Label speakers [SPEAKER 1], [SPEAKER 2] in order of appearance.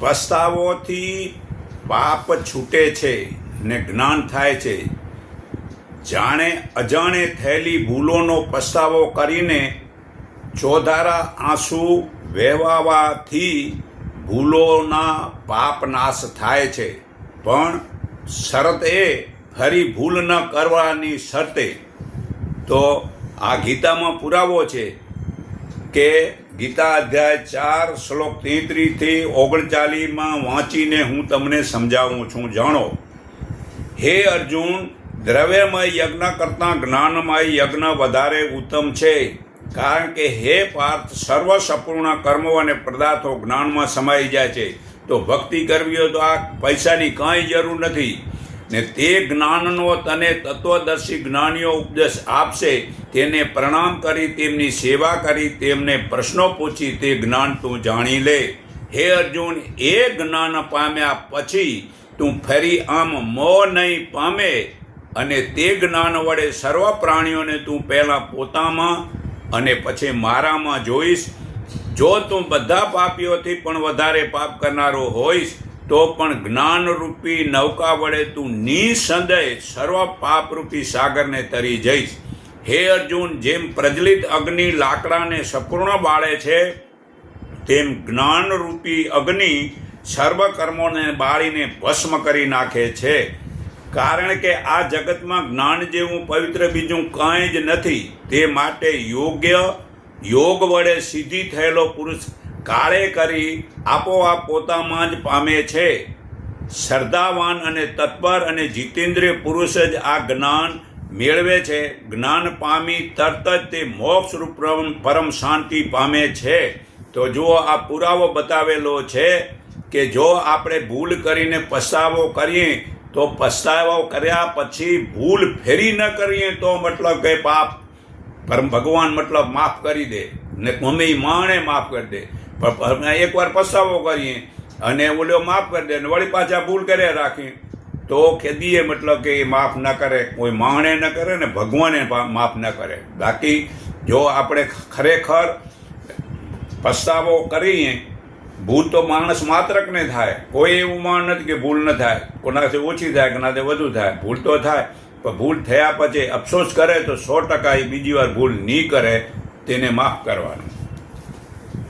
[SPEAKER 1] પસ્તાવોથી પાપ છૂટે છે ને જ્ઞાન થાય છે. જાણે અજાણે થયેલી ભૂલોનો પસ્તાવો કરીને ચોધારા આંસુ વહેવાવાથી ભૂલોના પાપ નાશ થાય છે. પણ શરત એ ફરી ભૂલ ન કરવાની શરતે. તો આ ગીતામાં પુરાવો છે કે ગીતા અધ્યાય 4 શ્લોક 33 થી 39 વાંચીને હું તમને સમજાવું છું. જાણો, હે અર્જુન, દ્રવ્યમય યજ્ઞ કરતાં જ્ઞાનમય યજ્ઞ વધારે ઉત્તમ છે. કારણ કે હે પાર્થ, સર્વ સંપૂર્ણ કર્મો અને પદાર્થો જ્ઞાનમાં સમાઈ જાય છે. તો ભક્તિ કરવી હોય તો આ પૈસાની કાંઈ જરૂર નથી. ને તે જ્ઞાનનો તને તત્વદર્શી જ્ઞાનીઓ ઉપદેશ આપશે. તેને પ્રણામ કરી તેમની સેવા કરી તેમને પ્રશ્નો પૂછી તે જ્ઞાન તું જાણી લે. હે અર્જુન, એ જ્ઞાન પામ્યા પછી તું ફરી આમ મોહ નહીં પામે. અને તે જ્ઞાન વડે સર્વ પ્રાણીઓને તું પહેલાં પોતામાં અને પછી મારામાં જોઈશ. જો તું બધા પાપીઓથી પણ વધારે પાપ કરનારો હોઈશ તો પણ જ્ઞાનરૂપી નૌકા વડે તું નિસંદેહ સર્વ પાપરૂપી સાગરને તરી જઈશ. હે અર્જુન, જેમ પ્રજ્વલિત અગ્નિ લાકડાને સંપૂર્ણ બાળે છે તેમ જ્ઞાનરૂપી અગ્નિ સર્વ કર્મોને બાળીને ભસ્મ કરી નાખે છે. કારણ કે આ જગતમાં જ્ઞાન જેવું પવિત્ર બીજું કાંઈ જ નથી. તે માટે યોગ વડે સિદ્ધિ થયેલો પુરુષ કાળે કરી આપોઆપ પોતામાં જ પામે છે. શ્રદ્ધાવાન અને તત્પર અને જીતેન્દ્રિય પુરુષ જ આ જ્ઞાન મેળવે છે. જ્ઞાન પામી તરત જ તે મોક્ષરૂપ પરમ શાંતિ પામે છે. તો જુઓ, આ પુરાવો બતાવેલો છે કે જો આપણે ભૂલ કરીને પસ્તાવો કરીએ તો પસ્તાવો કર્યા પછી ભૂલ ફેરી ન કરીએ તો મતલબ કે પાપ ભગવાન મતલબ માફ કરી દે ને મમ્મી માણે માફ કરી દે. પણ એકવાર પસ્તાવો કરીએ અને ઓલો માફ કરી દે ને વળી પાછા ભૂલ કર્યા રાખીએ તો ખેદીએ મતલબ કે એ માફ ન કરે, કોઈ માણે ન કરે ને ભગવાને માફ ન કરે. બાકી જો આપણે ખરેખર પસ્તાવો કરીએ, ભૂલ તો માણસ માત્રકને થાય. કોઈ એવું માણ નથી કે ભૂલ ન થાય. કોનાથી ઓછી થાય, કોનાથી વધુ થાય. ભૂલ તો થાય, પણ ભૂલ થયા પછી અફસોસ કરે તો 100% એ બીજી વાર ભૂલ નહીં કરે. તેને માફ કરવાનું.